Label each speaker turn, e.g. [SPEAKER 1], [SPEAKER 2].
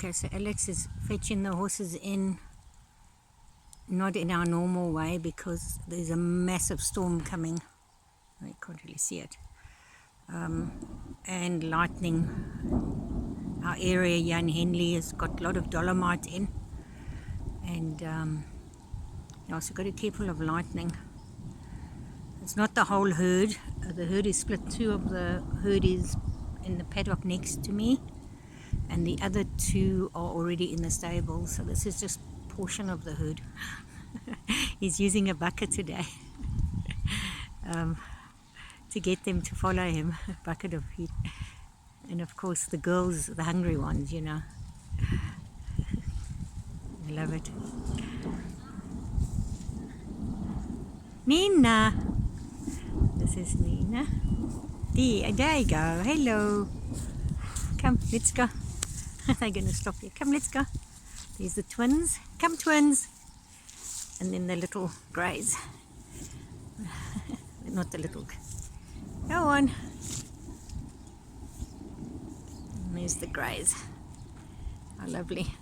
[SPEAKER 1] Okay, so Alex is fetching the horses in, not in our normal way because there's a massive storm coming. You can't really see it. And lightning. Our area here in Henley has got a lot of dolomite in, and you also got to be careful of lightning. It's not the whole herd. The herd is split. Two of the herd is in the paddock next to me, and the other two are already in the stable. So this is just a portion of the herd. He's using a bucket today to get them to follow him, a bucket of feed. And of course the girls, the hungry ones, you know. I love it. Nina! This is Nina. There you go. Hello. Come, let's go. They're going to stop you. Come, let's go. There's the twins. Come, twins. And then the little greys. Not the little. Go on. And there's the greys. How lovely.